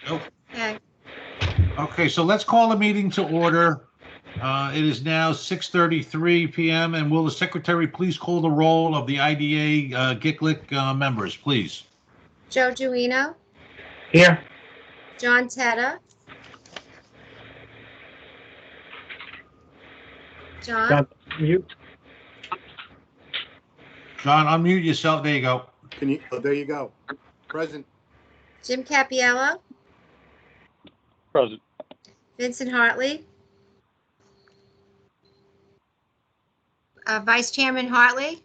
Nope. Okay. Okay, so let's call the meeting to order. It is now 6:33 p.m. and will the secretary please call the roll of the IDA GICLIC members, please? Joe Giuino, Here. John Tetta, John, John, mute. John, unmute yourself. There you go. Can you? Oh, there you go. Present. Jim Capiello, Present. Vincent Hartley, Vice Chairman Hartley,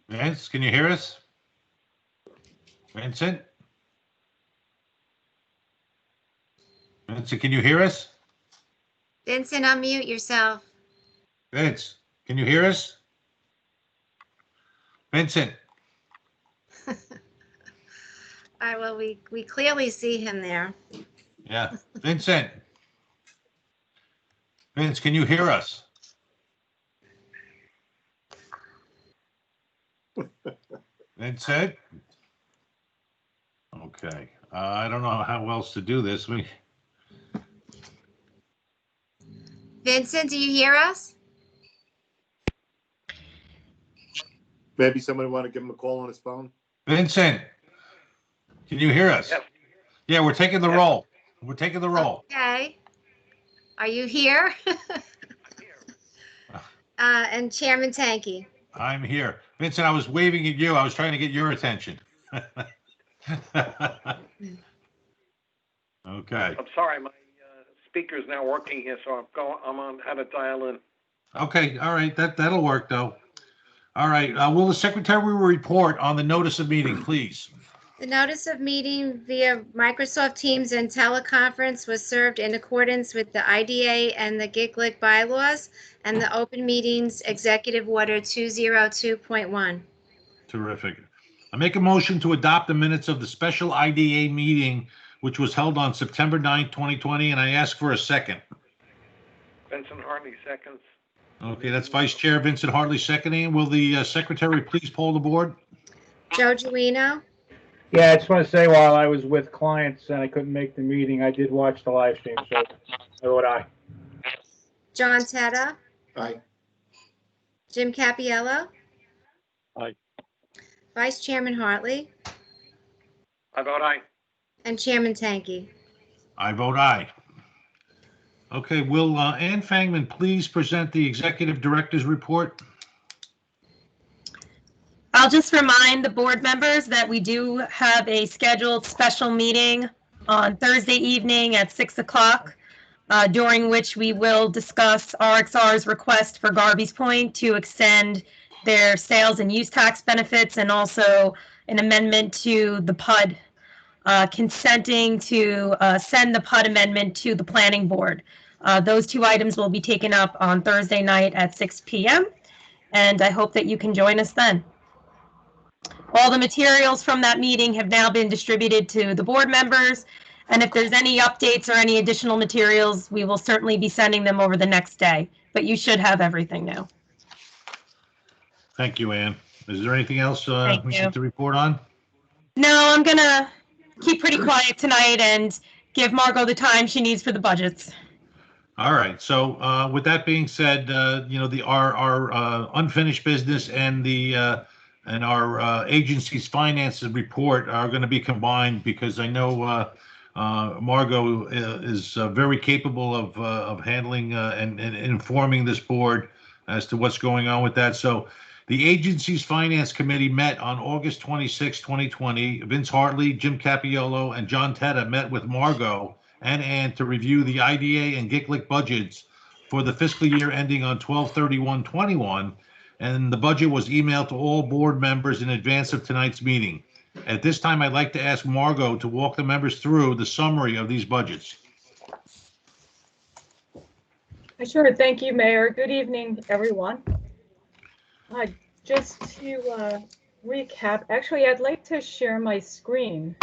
Vince, can you hear us? Vincent? Vincent, can you hear us? Vincent, unmute yourself. Vince, can you hear us? Vincent? All right, well, we clearly see him there. Yeah. Vincent? Vince, can you hear us? Vincent? Okay. I don't know how else to do this. Vincent, do you hear us? Maybe somebody want to give him a call on his phone? Vincent, can you hear us? Yes. Yeah, we're taking the roll. We're taking the roll. Okay. Are you here? And Chairman Tanky. I'm here. Vincent, I was waving at you. I was trying to get your attention. Okay. I'm sorry, my speaker's now working here, so I'm on how to dial in. Okay. All right. That'll work though. All right. Will the secretary report on the notice of meeting, please? The notice of meeting via Microsoft Teams and teleconference was served in accordance with the IDA and the GICLIC bylaws and the Open Meetings Executive Order 202.1. Terrific. I make a motion to adopt the minutes of the special IDA meeting, which was held on September 9th, 2020, and I ask for a second. Vincent Hartley seconds. Okay, that's Vice Chair Vincent Hartley seconding. Will the secretary please poll the board? Joe Giuino, Yeah, I just want to say while I was with clients and I couldn't make the meeting, I did watch the live stream, so would I. John Tetta, Aye. Jim Capiello. Aye. Vice Chairman Hartley, I vote aye. and Chairman Tanky. I vote aye. Okay, will Ann Fangman please present the executive director's report? I'll just remind the board members that we do have a scheduled special meeting on Thursday evening at 6 o'clock, during which we will discuss RXR's request for Garby's Point to extend their sales and use tax benefits and also an amendment to the PUD, consenting to send the PUD amendment to the planning board. Those two items will be taken up on Thursday night at 6 p.m. and I hope that you can join us then. All the materials from that meeting have now been distributed to the board members, and if there's any updates or any additional materials, we will certainly be sending them over the next day, but you should have everything now. Thank you, Ann. Is there anything else Thank we you. need to report on? No, I'm gonna keep pretty quiet tonight and give Margot the time she needs for the budgets. All right. So with that being said, you know, our unfinished business and our agency's finances report are going to be combined because I know Margot is very capable of handling and informing this board as to what's going on with that. So the agency's finance committee met on August 26, 2020. Vince Hartley, Jim Capiello, and John Tetta met with Margot and Ann to review the IDA and GICLIC budgets for the fiscal year ending on 12/31/21, and the budget was emailed to all board members in advance of tonight's meeting. At this time, I'd like to ask Margot to walk the members through the summary of these budgets. Sure. Thank you, Mayor. Good evening, everyone. Just to recap, actually, I'd like to share my screen.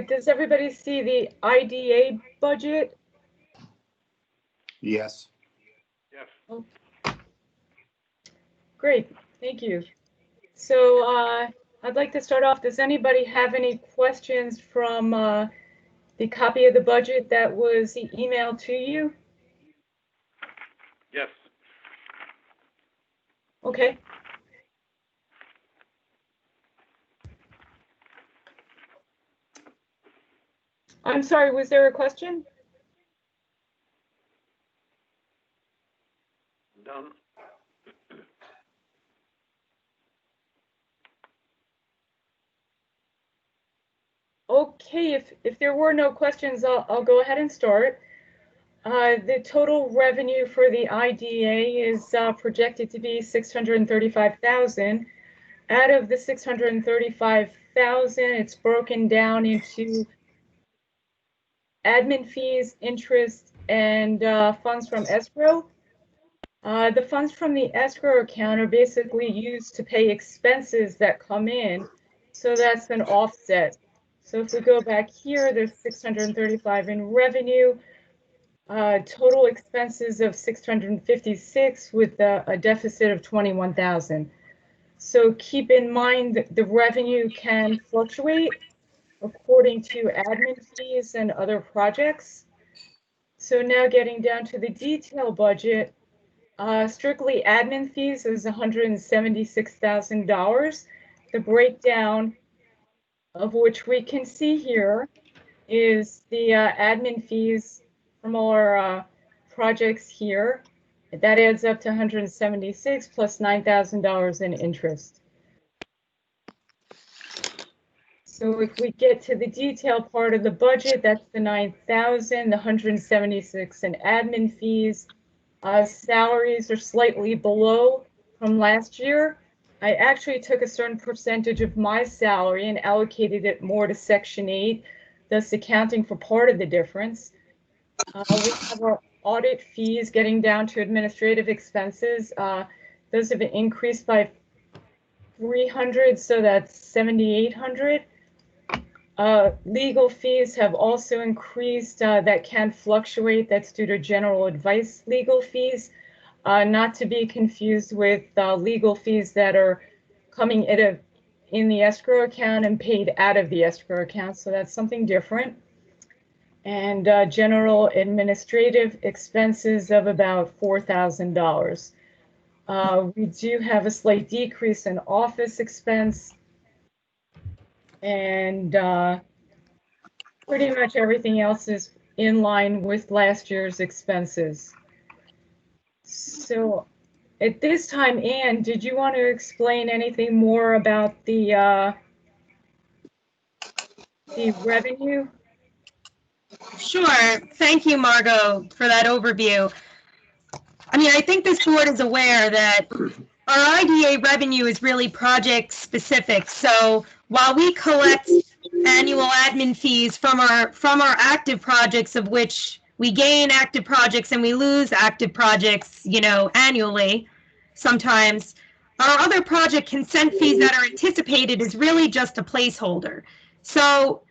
Does everybody see the IDA budget? Yes. Yes. Great, thank you. So I'd like to start off. Does anybody have any questions from the copy of the budget that was emailed to you? Yes. Okay. I'm sorry, was there a question? Done. Okay, if there were no questions, I'll go ahead and start. The total revenue for the IDA is projected to be $635,000. Out of the $635,000, it's broken down into admin fees, interest, and funds from escrow. The funds from the escrow account are basically used to pay expenses that come in, so that's an offset. So if we go back here, there's 635 in revenue, total expenses of 656 with a deficit of 21,000. So keep in mind that the revenue can fluctuate according to admin fees and other projects. So now getting down to the detail budget, strictly admin fees is $176,000. The breakdown of which we can see here is the admin fees from all our projects here. That adds up to 176 plus $9,000 in interest. So if we get to the detail part of the budget, that's the 9,000, the 176 in admin fees. Salaries are slightly below from last year. I actually took a certain percentage of my salary and allocated it more to Section 8, thus accounting for part of the difference. We have our audit fees getting down to administrative expenses. Those have increased by 300, so that's 7,800. Legal fees have also increased. That can fluctuate. That's due to general advice legal fees, not to be confused with legal fees that are coming in the escrow account and paid out of the escrow account. So that's something different. And general administrative expenses of about $4,000. We do have a slight decrease in office expense, and pretty much everything else is in line with last year's expenses. So at this time, Anne, did you want to explain anything more about the revenue? Sure. Thank you, Margot, for that overview. I mean, I think this board is aware that our IDA revenue is really project specific. So while we collect annual admin fees from our active projects, of which we gain active projects and we lose active projects, you know, annually, sometimes our other project consent fees that are anticipated is really just a placeholder. So,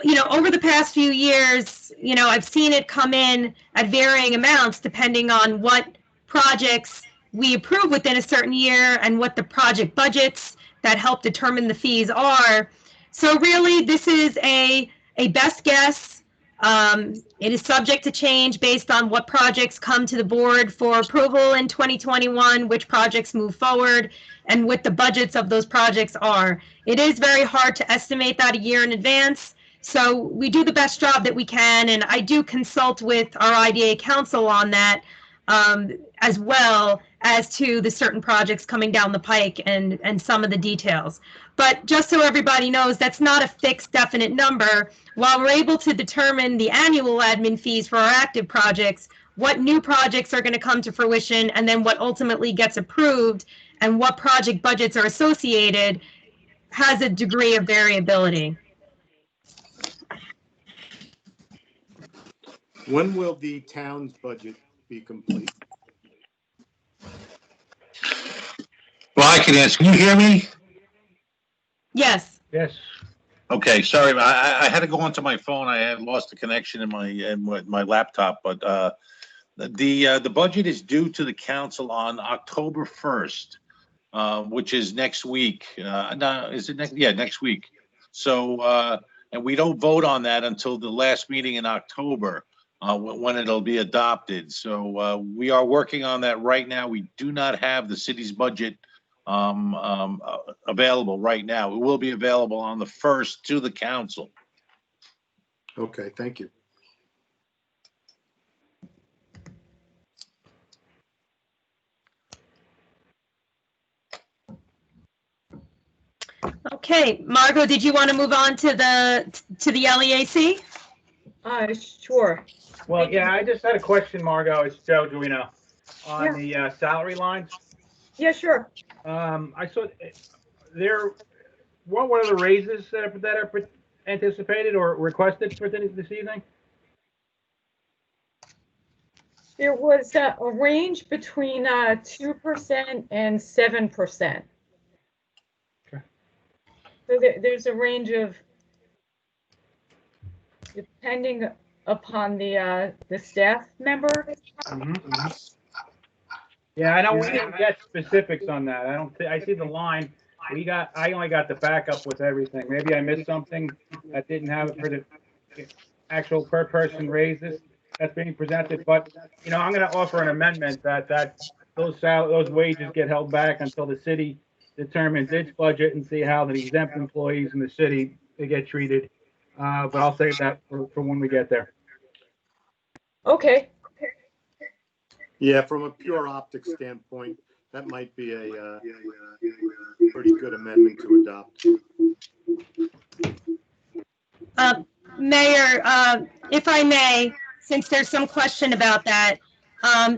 you know, over the past few years, you know, I've seen it come in at varying amounts depending on what projects we approve within a certain year and what the project budgets that help determine the fees are. So really, this is a best guess. It is subject to change based on what projects come to the board for approval in 2021, which projects move forward, and what the budgets of those projects are. It is very hard to estimate that a year in advance. So we do the best job that we can, and I do consult with our IDA council on that, as well as to the certain projects coming down the pike and some of the details. But just so everybody knows, that's not a fixed definite number. While we're able to determine the annual admin fees for our active projects, what new projects are going to come to fruition, and then what ultimately gets approved and what project budgets are associated has a degree of variability. When will the town's budget be complete? Well, I can answer. Can you hear me? Yes. Yes. Okay, sorry, I had to go onto my phone. I had lost the connection in my laptop, but the budget is due to the council on October 1st. which is next week. No, is it next? Yeah, next week. So, and we don't vote on that until the last meeting in October, when it'll be adopted. So, we are working on that right now. We do not have the city's budget available right now. It will be available on the 1st to the council. Okay, thank you. Okay, Margot, did you want to move on to the LEAC? Sure. Well, yeah, I just had a question, Margot. It's Joe Giuliano on the salary lines. Yeah, sure. I saw there. What are the raises that are anticipated or requested for this evening? There was a range between 2% and 7%. Okay. So there's a range of, depending upon the staff member. Yeah, I know we didn't get specifics on that. I see the line. I only got the backup with everything. Maybe I missed something that didn't have it for the actual per person raises that's being presented. But, you know, I'm going to offer an amendment that those wages get held back until the city determines its budget and see how the exempt employees in the city, they get treated. But I'll save that for when we get there. Okay. Yeah, from a pure optics standpoint, that might be a pretty good amendment to adopt. Mayor, if I may, since there's some question about that,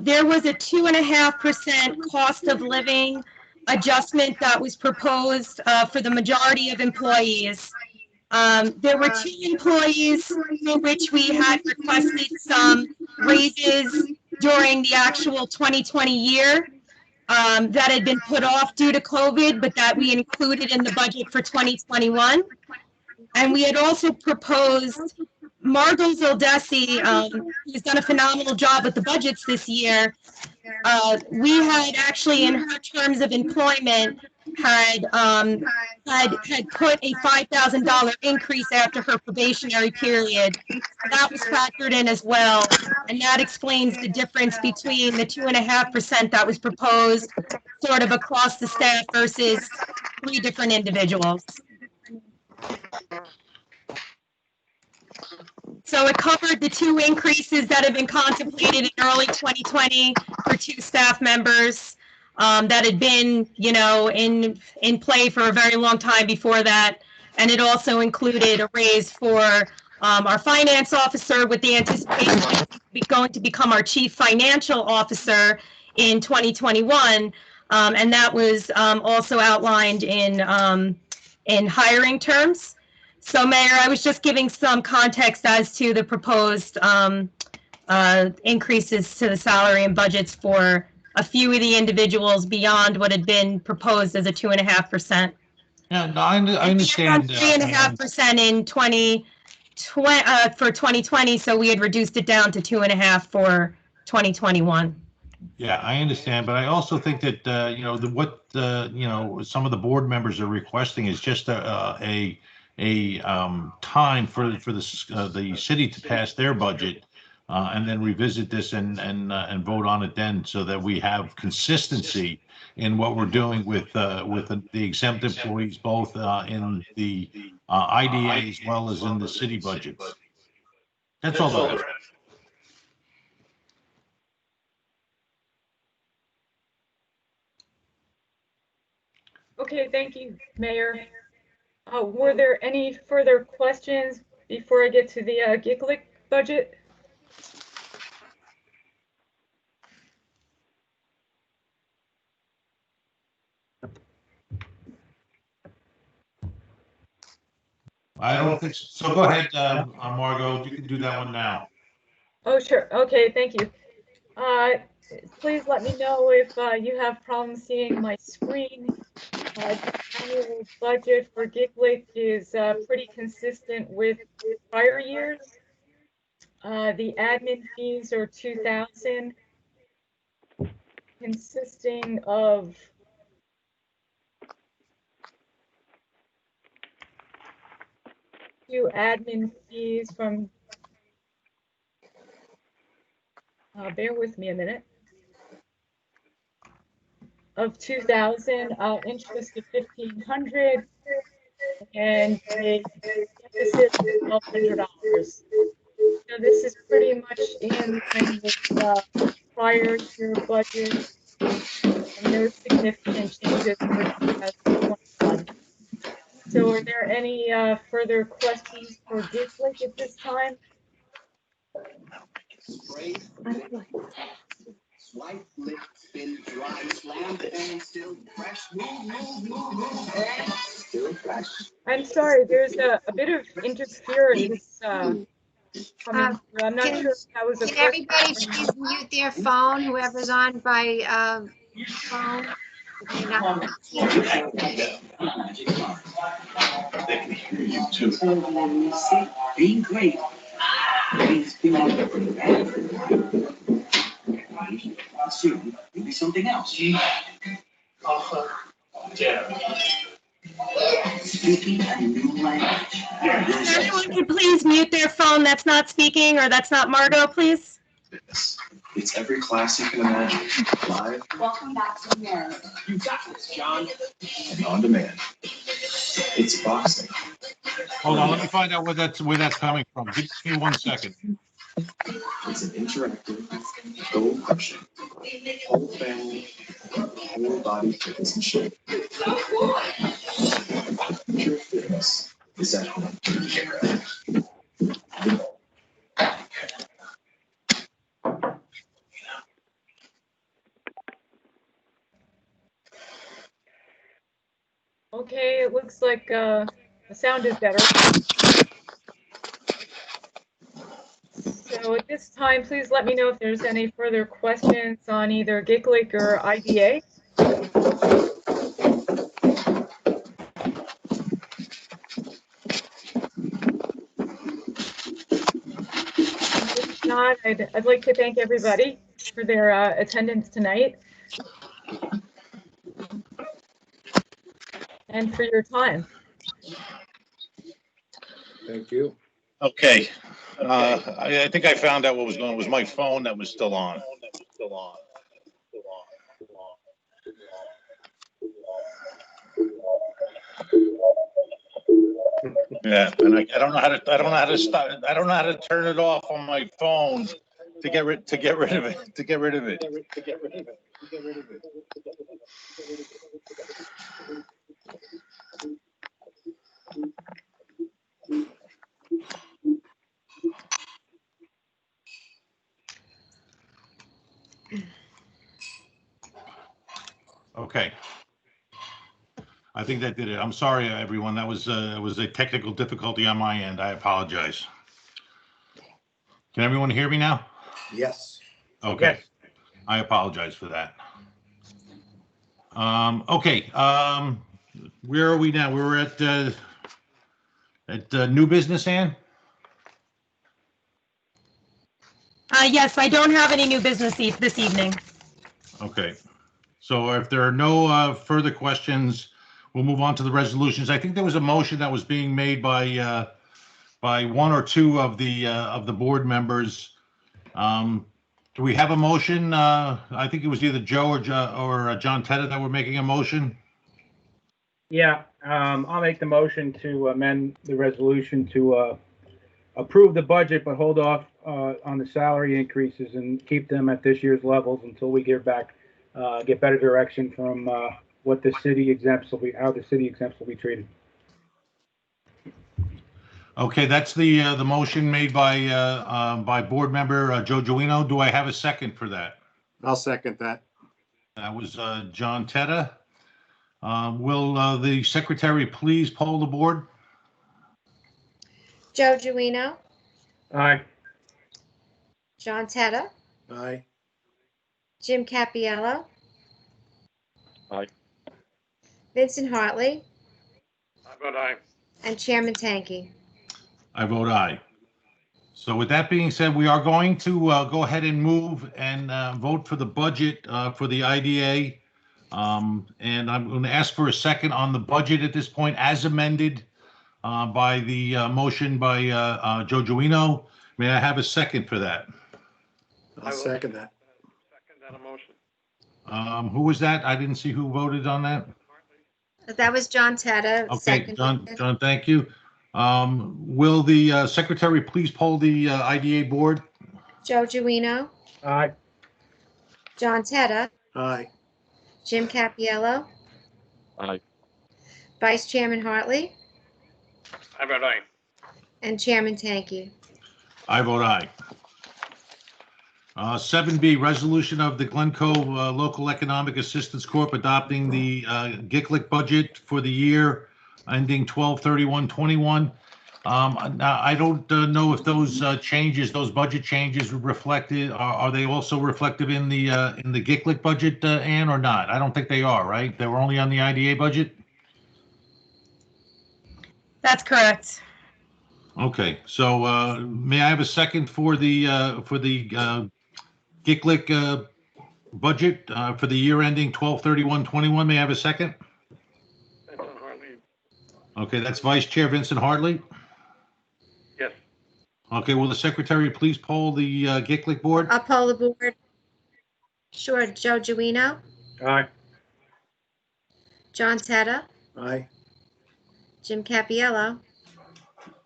there was a 2.5% cost of living adjustment that was proposed for the majority of employees. There were 2 employees for which we had requested some raises during the actual 2020 year that had been put off due to COVID, but that we included in the budget for 2021. And we had also proposed Margot Zildesi, who's done a phenomenal job with the budgets this year. We had actually, in her terms of employment, had put a $5,000 increase after her probationary period. That was factored in as well, and that explains the difference between the 2.5% that was proposed, sort of across the staff, versus 3 different individuals. So it covered the 2 increases that have been contemplated in early 2020 for 2 staff members that had been, you know, in play for a very long time before that. And it also included a raise for our finance officer, with the anticipation of going to become our chief financial officer in 2021. And that was also outlined in hiring terms. So, Mayor, I was just giving some context as to the proposed increases to the salary and budgets for a few of the individuals beyond what had been proposed as a 2.5%. Yeah, no, I understand. 3.5% in 2020 for 2020, so we had reduced it down to 2.5 for 2021. Yeah, I understand, but I also think that you know, you know, some of the board members are requesting is just a time for the city to pass their budget, and then revisit this and vote on it then, so that we have consistency in what we're doing with the exempt employees, both in the IDA as well as in the city budgets. That's all that is. Okay, thank you, Mayor. Were there any further questions before I get to the GICLIC budget? I don't think so. So go ahead, Margot, you can do that one now. Oh, sure. Okay, thank you. Please let me know if you have problems seeing my screen. The annual budget for GICLIC is pretty consistent with prior years. The admin fees are $2,000, consisting of few admin fees from, bear with me a minute, of 2,000, interest of 1,500, and a deficit of $1,200. So this is pretty much in line with prior year budget, and no significant changes for 2021. So are there any further questions for Gislik at this time? Swipe, lick, spin, dry, slam, and still fresh. And still fresh. I'm sorry, there's a bit of interference coming through. I'm not Can- sure if that was a Can question. everybody please mute their phone, whoever's on by phone? May not- They can hear you too. Being great means being pretty bad for you. Soon, you'll be something else. Speaking a new language. Everyone could please mute their phone that's not speaking or that's not Margot, please. It's every class you can imagine. Live. Welcome back to America. You got this, John. And on demand. It's boxing. Hold on, let me find out where that's coming from. Give me 1 second. It's an interactive, goal crushing, whole family, whole body fitness machine. Pure fitness is at home. Okay, it looks like the sound is better. So at this time, please let me know if there's any further questions on either GICLIC or IDA. If not, I'd like to thank everybody for their attendance tonight and for your time. Thank you. Okay. I think I found out what was going on. It was my phone that was still on. Yeah, and I don't know how to stop. I don't know how to turn it off on my phone to get rid of it. Okay. I think that did it. I'm sorry, everyone. That was a technical difficulty on my end. I apologize. Can everyone hear me now? Yes. Okay. Yes. I apologize for that. Okay. Where are we now? We're at new business, Ann? Yes, I don't have any new business this evening. Okay. So if there are no further questions, we'll move on to the resolutions. I think there was a motion that was being made by one or two of the board members. Do we have a motion? I think it was either Joe or John Tedder that were making a motion. Yeah, I'll make the motion to amend the resolution to approve the budget, but hold off on the salary increases and keep them at this year's levels until we get better direction from what the city exempts will be, how the city exempts will be treated. Okay, that's the motion made by board member Joe Gioino. Do I have a second for that? I'll second that. That was John Tedder. Will the secretary please poll the board? Joe Gioino, Aye. John Tedder, Aye. Jim Cappiello. Aye. Vincent Hartley, I vote aye. and Chairman Tanky. I vote aye. So with that being said, we are going to go ahead and move and vote for the budget for the IDA. And I'm going to ask for a second on the budget at this point as amended. by the motion by Joe Gioino. May I have a second for that? I'll second that. Second that motion. Who was that? I didn't see who voted on that. That was John Teta. Okay, seconded. John, thank you. Will the secretary please poll the IDA board? Joe Gioino, Aye. John Teta, Aye. Jim Capiello, Aye. Vice Chairman Hartley, I vote aye. and Chairman Tanky. I vote aye. 7B, resolution of the Glencoe Local Economic Assistance Corp. adopting the GICLIC budget for the year ending 12/31/21. Now, I don't know if those changes, those budget changes reflected, are they also reflective in the GICLIC budget, Ann, or not? I don't think they are, right? They were only on the IDA budget? That's correct. Okay, so may I have a second for the GICLIC budget for the year ending 12/31/21? May I have a second? Vincent Hartley, Okay, that's Vice Chair Vincent Hartley. yes. Okay, will the secretary please poll the GICLIC board? I'll poll the board. Sure, Joe Gioino, Aye. John Teta, Aye. Jim Capiello.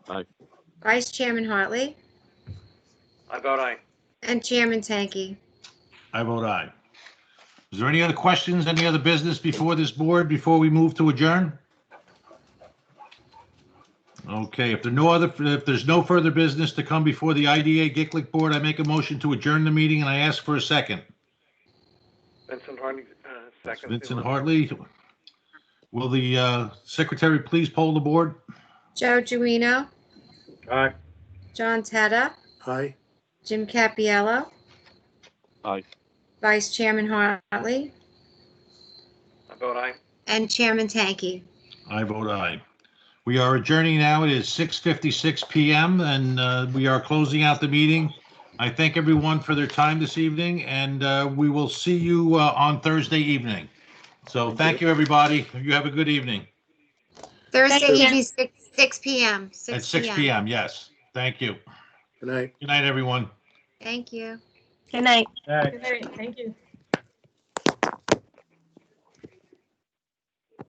Aye. Vice Chairman Hartley, I vote aye. and Chairman Tanky. I vote aye. Is there any other questions, any other business before this board, before we move to adjourn? Okay, if there's no further business to come before the IDA GICLIC board, I make a motion to adjourn the meeting, and I ask for a second. Vincent Hartley, second. Vincent Hartley. Will the secretary please poll the board? Joe Gioino, Aye. John Teta, Aye. Jim Capiello. Aye. Vice Chairman Hartley, I vote aye. and Chairman Tanky. I vote aye. We are adjourning now. It is 6:56 PM, and we are closing out the meeting. I thank everyone for their time this evening, and we will see you on Thursday evening. So thank you, everybody. You have a good evening. Thursday Thank you. evening, 6 p.m. At 6 PM, yes. Thank you. Good night. Good night, everyone. Thank you. Good night. Aye. Good night. Thank you.